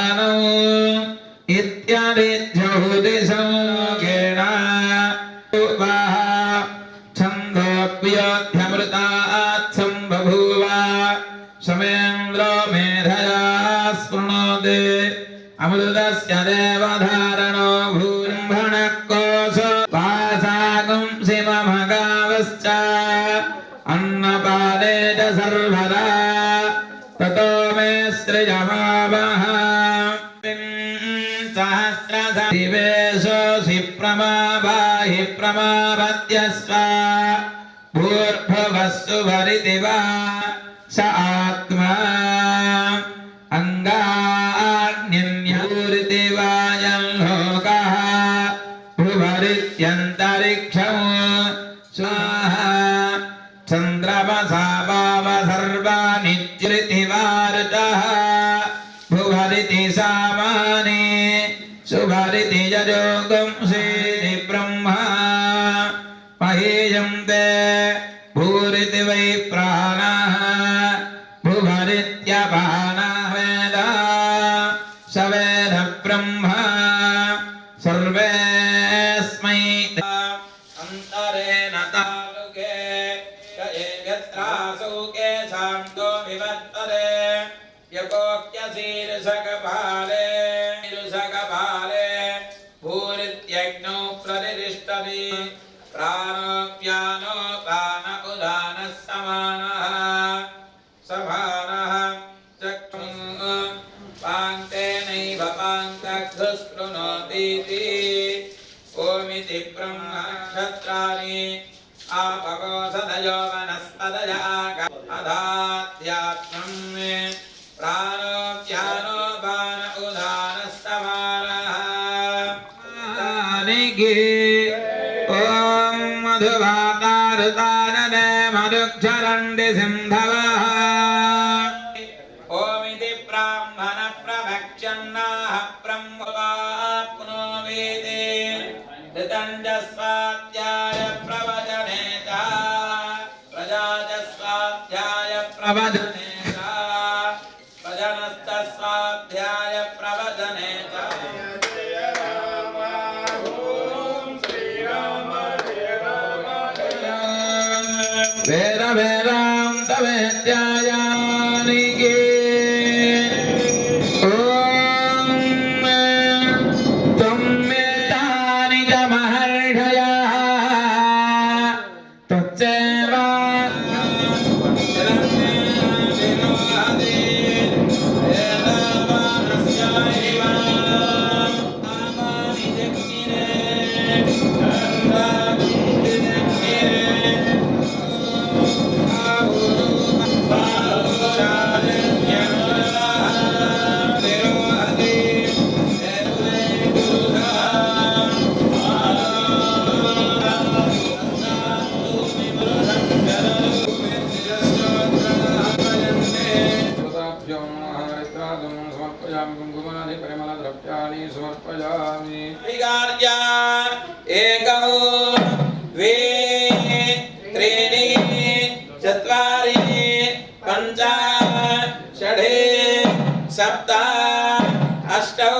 दानौ इत्यादिज्योतिषं छन्दोऽप्यध्यमृतात्सं बभूव समेन्द्रो मेधया स्पृणोति अमृतस्य देवधारणो भूर्भणकोश वासागुंसिममगावश्च अन्नपाले च सर्वदा ततो मे सृजमावः सहस्रदिवेशोऽसि प्रमावाहि प्रमावत्यस्व भूर्भुवस्सु भरिति वा स आत्मा अङ्गान्यन्यूरिति वायं लोकः भुवरित्यन्तरिक्षं स्वाहा चन्द्रमसा वाव सर्वानिज्यरिति वारुतः भुवरिति सामानि सुभरिति यजोगुंसीति ब्रह्मा महीयं ते भूरिति वै प्राणः भुवरित्यपानः वेद स वेद ब्रह्मा सर्वेऽस्मै अन्तरेण तालुके यत्रासुके शान्तो विवर्तते यकोक्यशीर्षकपाले भूरित्यग्नौ प्रतिष्ठति प्राणोऽप्यानो पान उदानः समानः चक्षुः पाङ्क्तेनैव पाङ्क्तघ्नोतीति ओमिति ब्रह्मनक्षत्राणि आपकोषधयो वनस्पतयः अधात्यात्मं प्राणोऽप्यानो पान उदानः समानः ॐ मधुवातारुतानने मधुक्षरन्ति सिन्धवः ओमिति ब्राह्मण प्रवक्ष्यन्नाः ब्रह्मवाप्नोमीति ऋतञ्जस्वाध्याय प्रवचने च प्रजाजस्वाध्याय प्रवचने च प्रजनस्तस्वाध्याय प्रवचने च वेद वेदान्त वेद्यायानिके ॐ त्वमेतानि च महर्षयः त्वच्चैव एकौ द्वे त्रीणि चत्वारि पञ्च षड् सप्त अष्टौ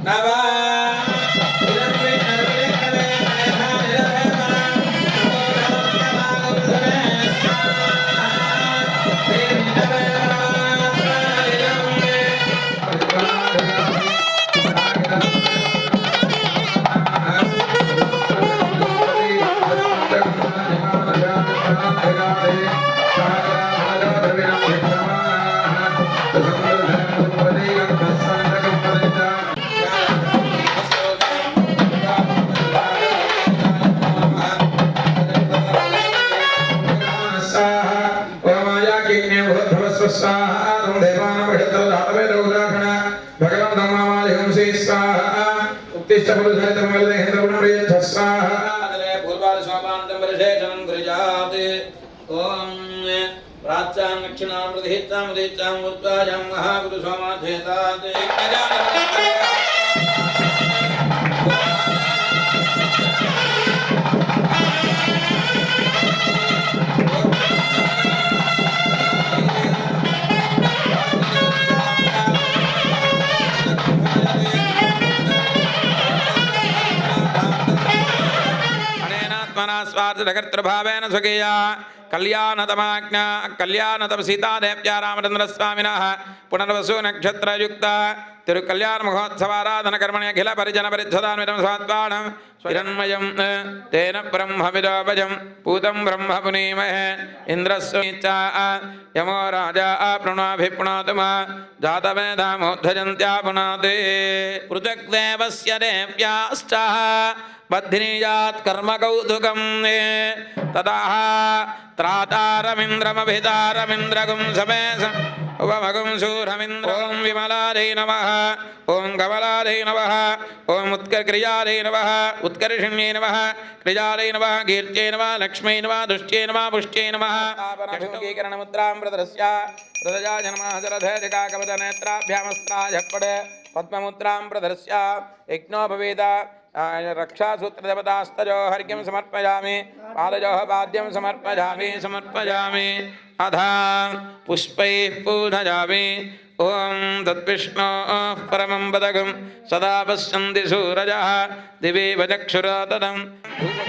नव महागुरु सोमाधेतात् स्वार्थकर्तृभावेन स्वकीया कल्याणतमाज्ञा कल्याणतम सीतादेव्या रामचन्द्रस्वामिनः पुनर्वसु नक्षत्रयुक्त तिरुकल्याण महोत्सवाराधन कर्मणि अखिल परिजन परिच्छदान्वितं स्वात्मानं हिरण्मयं तेन ब्रह्मविदोपजं पूतं ब्रह्म पुनीमहे इन्द्रस्वमीचा यमो राजा प्रणोभिप्रणोतु मा जातवेदामोद्धजन्त्या पुनाते पृथग्देवस्य देव्याश्च बध्नीयात् कर्मकौतुकं तदा त्रातारमिन्द्रमभितारमिन्द्रगुं समेश उपमगुं शूरमिन्द्र ॐ विमलायै नमः ॐ कमलायै नमः ॐ उत्कर्क्रियायै नमः उत्कर्षिण्यै नमः क्रियायै नमः कीर्त्यै नमः लक्ष्म्यै नमः दुष्ट्यै नमः पुष्ट्यै नमः अभिमुखीकरणमुद्रां प्रदर्श्य प्रदजाय नमः जलधेजकाकवदनेत्राभ्यामस्त्राजपडे पद्ममुद्रां प्रदर्श्य यज्ञो भवेद रक्षासूत्रदेवतास्तजो हर्घ्यं समर्पयामि पादयोः पाद्यं समर्पयामि अधा पुष्पैः पूजयामि ॐ तद्विष्णोः परमं पदकं सदा पश्यन्ति सूरजः दिवीव चक्षुरोदतं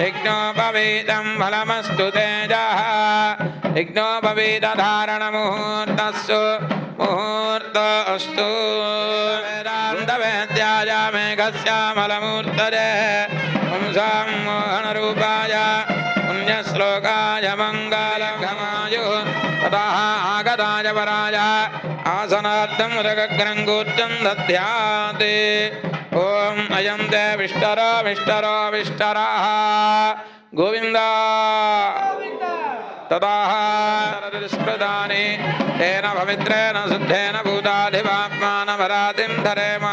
यज्ञोपवीतं फलमस्तु तेजः यज्ञोपवीतधारणमुहूर्तस्सु मुहूर्तोऽस्तु वेदान्तवेद्याय मेघस्यामलमूर्तये पुंसां मोहनरूपाय पुण्यश्लोकाय मङ्गलघमायुः ततः आगताय वराय आसनार्थं उदकग्रङ्गूर्जं दद्यात् ॐ अयं ते विष्टरो विष्टरः गोविन्द तदाह स्मृतानि तेन पवित्रेण शुद्धेन भूताधिपात्मानमरातिं धरेम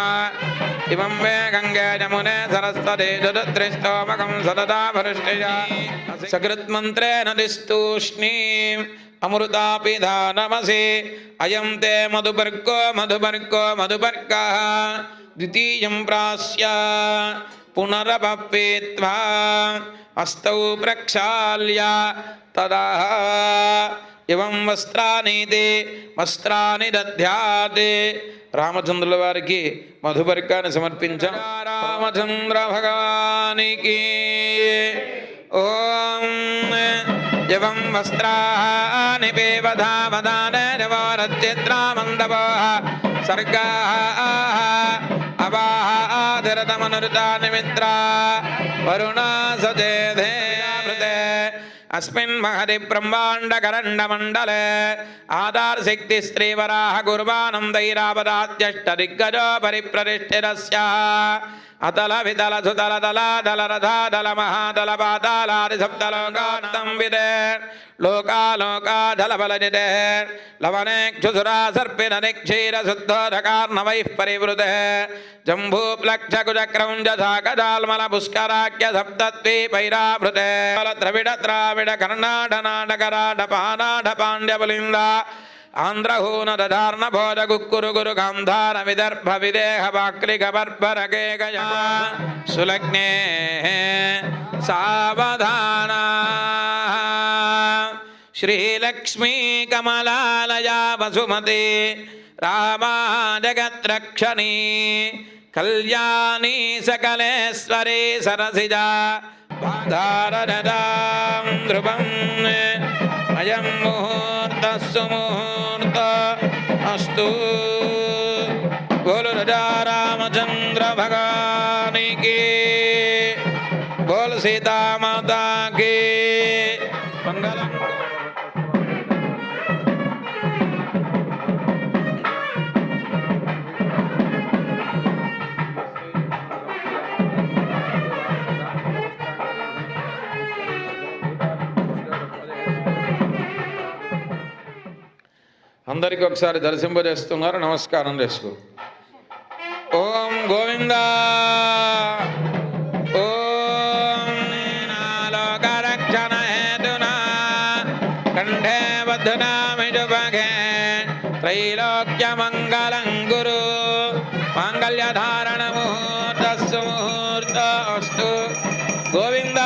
इमं वे गङ्गे यमुने सरस्वती जलत्रिस्तोमकं सतता भरिष्ठया सकृन्मन्त्रेण दिस्तूष्णीम् अमृतापिधानमसि अयं ते मधुपर्कः द्वितीयं प्रास्य पुनरपप्पीत्वा हस्तौ प्रक्षाल्य तदा एवं वस्त्राणि दद्यात् రామచంద్రుల వారికి మధుపర్కాన్ని సమర్పించాం రామచంద్ర భగవానికి ఓం एवं वस्त्राणि पेवधावदानरवरचित्रामन्दवः सर्गाः अवाहादिरतमनुरुतानि मित्रा वरुणा सचेधे अस्मिन् महति ब्रह्माण्डकरण्डमण्डले आधारशक्तिस्त्रीवराः कुर्बानं दैरावदाद्यष्टदिग्गजो परिप्रतिष्ठितस्य अतल वितल सुतल दलादल रथादल महादल पातालादि सप्तलोकान्तं विदे लोकालोकाधलफलनिदे लवनेक्षुसुरा सर्पिननिक्षीरशुद्धोदकार्णवैः परिवृते जम्बूप्लक्षकुचक्रौञ्जसाकजाल्मलपुष्कराख्य सप्तद्वीपैरावृते द्रविड कर्णाटनाटकराडपानाडपाण्ड्यपुलिन्दा आंध्रहून दधारण भोज गुक्कुरु गुरु गांधार विदर्भ विदेह वाक्लिक बर्बर के गया सुलग्ने सावधाना श्रीलक्ष्मी कमलालया वसुमती रामा जगत्रक्षणी कल्याणी सकलेश्वरी सरसिजा धारदां ध्रुवम् अयं मुहूर्तस्सु मुहूर्त अस्तु बोल राजा रामचंद्र भगवान की बोल सीता माता की मंगलम। అందరికీ ఒకసారి దర్శింపజేస్తున్నారు. నమస్కారం చేసుకో. ఓం గోవింద ఓం నాలోకరక్షణ హేతునా కంఠే బధ్నామి జుభగే త్రైలోక్యమంగళం గురు మాంగళ్యధారణ ముహూర్తస్సు ముహూర్త అస్తు. గోవింద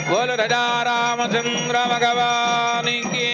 బోల్ రాజా రామచంద్ర భగవానికి.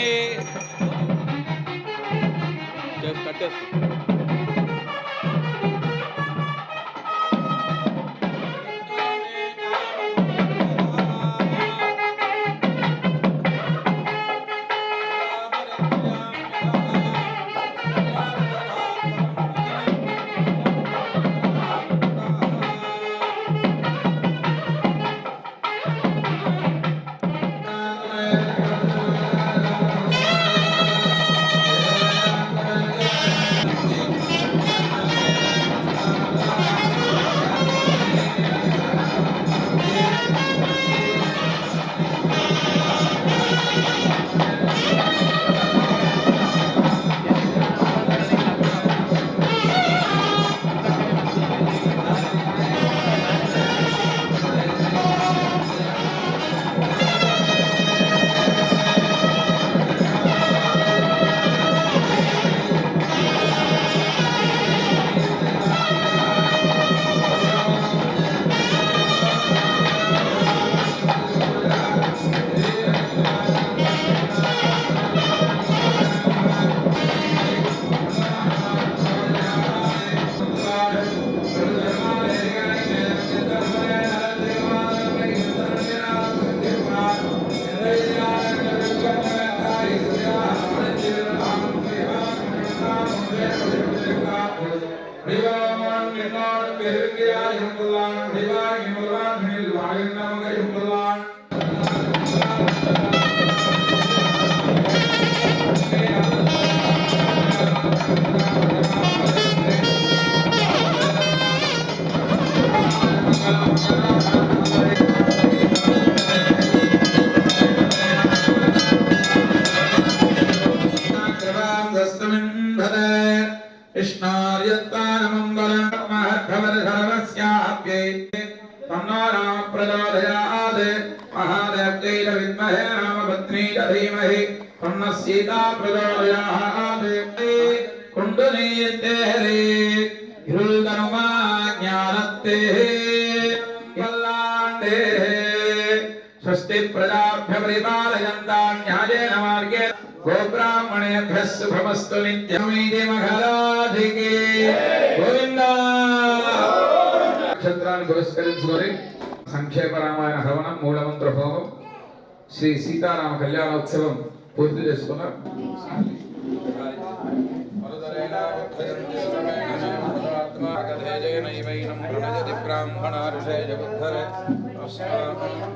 सीता प्रचोदयात् कुंडलीते हरे हिरुल्कनुमा ज्ञानते कल्लाण्डे स्वस्ति प्रजाभ्य परिपालयन्तां न्यायेन मार्गे गोब्राह्मणेभ्यः शुभमस्तु नित्यमिति महाराज की गोविंदा నక్షత్రాన్ని పురస్కరించుకొని సంక్షేప రామాయణ హవనం మూలమంత్ర హోమం శ్రీ సీతారామ కళ్యాణోత్సవం పూర్తి చేసుకున్నారు.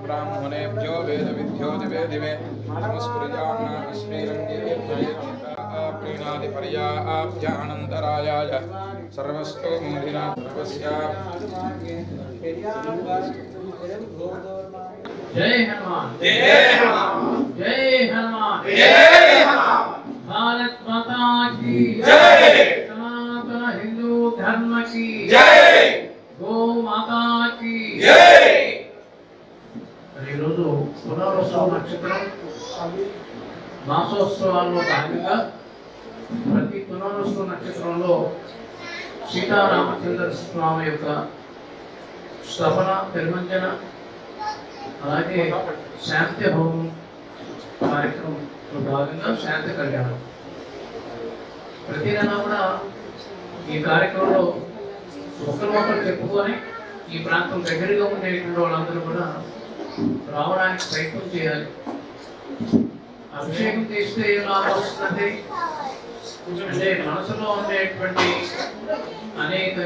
బ్రాహ్మణేభ్యో వేద విద్యో దివే దివే ప్రీణాది పర్యాప్త్యానంతరాయాయ సర్వస్తో మూఢినా సర్వస్యా. जय हनुमान जय हनुमान जय हनुमान जय हनुमान। भारत माता की जय, सनातन हिंदू धर्म की जय, गो माता की जय। ఈరోజు పునర్వసు నక్షత్రం మాసోత్సవాల్లో భాగంగా ప్రతి పునర్వసు నక్షత్రంలో సీతారామచంద్ర స్వామి యొక్క స్థాపన తిరుమంజన అలాగే శాంతి హోమం కార్యక్రమంలో భాగంగా శాంతి కళ్యాణం ప్రతి నెల కూడా ఈ కార్యక్రమంలో ఒకరు చెప్పుకొని ఈ ప్రాంతం దగ్గరగా ఉండేటువంటి వాళ్ళందరూ కూడా రావడానికి ప్రయత్నం చేయాలి. అభిషేకం చేస్తే ఏం లాభం వస్తుందంటే అంటే మనసులో ఉండేటువంటి అనేక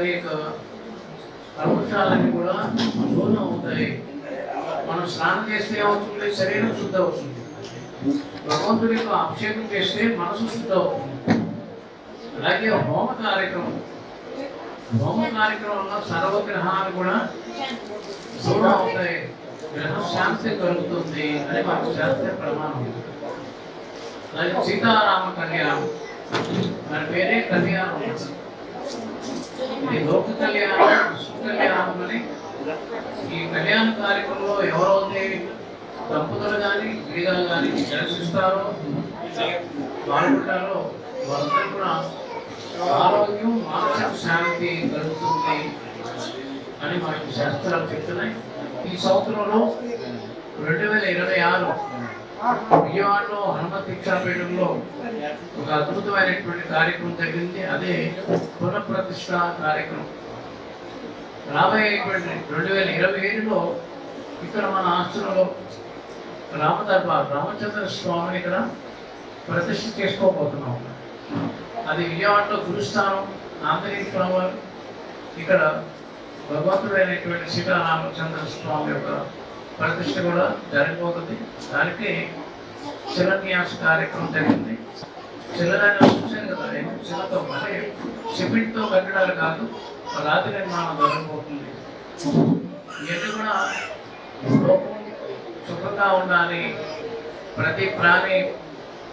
కల్మషాలన్నీ కూడా దూరం అవుతాయి. మనం స్నానం చేస్తే ఏమవుతుంది? శరీరం శుద్ధి అవుతుంది. భగవంతుడి యొక్క అభిషేకం చేస్తే మనసు శుద్ధి అవుతుంది. అలాగే హోమ కార్యక్రమంలో సర్వగ్రహాలు కూడా దూరం అవుతాయి. గ్రహం శాంతి కలుగుతుంది అని మాకు శాస్త్ర ప్రమాణం. అలాగే సీతారామ కళ్యాణం దాని పేరే కళ్యాణం. ఇది లోక కళ్యాణం, విశ్వ కళ్యాణం అని ఈ కళ్యాణ కార్యక్రమంలో ఎవరైతే దంపతులు కానీ విడిగా కానీ దర్శిస్తారో పాల్గొంటారో వారందరూ కూడా ఆరోగ్యం మానసిక శాంతి కలుగుతుంది అని మనకి శాస్త్రాలు చెప్తున్నాయి. ఈ సంవత్సరంలో 2026 విజయవాడలో హనుమత్ దీక్షాపీఠంలో ఒక అద్భుతమైనటువంటి కార్యక్రమం జరిగింది. అదే పునఃప్రతిష్ఠ కార్యక్రమం. రాబోయేటువంటి 2027లో ఇక్కడ మన ఆశ్రమంలో రామచంద్ర స్వామిని ఇక్కడ ప్రతిష్ఠ చేసుకోబోతున్నాం. అది విజయవాడలో గురుస్థానం ఆంజనేయ స్వామి వారు ఇక్కడ భగవంతుడైనటువంటి సీతారామచంద్ర స్వామి యొక్క ప్రతిష్ఠ కూడా జరగబోతుంది. దానికి శిలాన్యాస కార్యక్రమం జరిగింది. శిలాన్ని చూసాను కదా, శిలతో అంటే సిమెంట్తో కట్టడాలు కాదు, రాతి నిర్మాణం జరగబోతుంది. ఇవన్నీ కూడా లోకం సుఖంగా ఉండాలి, ప్రతి ప్రాణి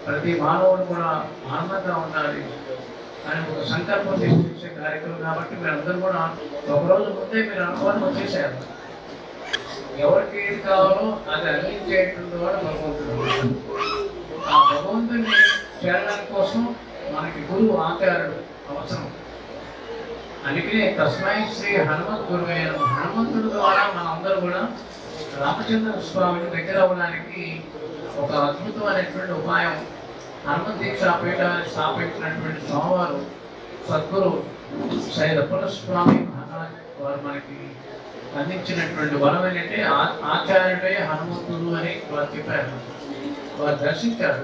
ప్రతి మానవుడు కూడా ఆనందంగా ఉండాలి అని ఒక సంకల్పం తీసుకొచ్చే కార్యక్రమం. కాబట్టి మీరందరూ కూడా ఒకరోజు ముందే మీరు అనుకోవడం వచ్చేసారు. ఎవరికి ఏది కావాలో అది అందించేటువంటి వాడు భగవంతుడు. ఆ భగవంతుని చేరడానికి కోసం మనకి గురువు ఆచార్యుడు అవసరం. అందుకనే తస్మై శ్రీ హనుమత్ గురువైన హనుమంతుడి ద్వారా మనందరూ కూడా రామచంద్ర స్వామిని దగ్గర అవ్వడానికి ఒక అద్భుతమైనటువంటి ఉపాయం హనుమత్ దీక్షాపీఠాన్ని స్థాపించినటువంటి స్వామివారు సద్గురు సైదప్పల స్వామి మహారాజ్ వారు మనకి అందించినటువంటి వరం ఏంటంటే ఆచార్యుడే హనుమంతుడు అని వారు చెప్పారు. వారు దర్శించారు,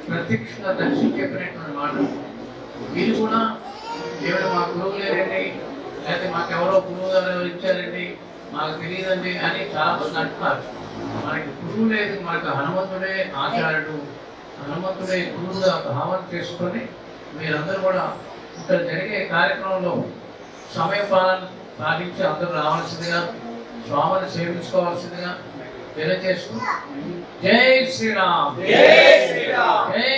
ప్రత్యక్షంగా దర్శించి చెప్పినటువంటి మాట. వీరు కూడా దేవుడు మా గురువు లేరండి, లేకపోతే మాకెవరో గురువు గారు ఇచ్చారండి, మాకు తెలియదండి అని చాలా మంది అంటున్నారు. మనకి గురువు లేదు, మనకు హనుమంతుడే ఆచార్యుడు, హనుమంతుడే గురువుగా భావన చేసుకొని మీరందరూ కూడా ఇక్కడ జరిగే కార్యక్రమంలో సమయ పాటించి అందరూ రావాల్సిందిగా, స్వామిని సేవించుకోవాల్సిందిగా తెలియజేస్తూ జై శ్రీరామ్, జై శ్రీరామ్, జై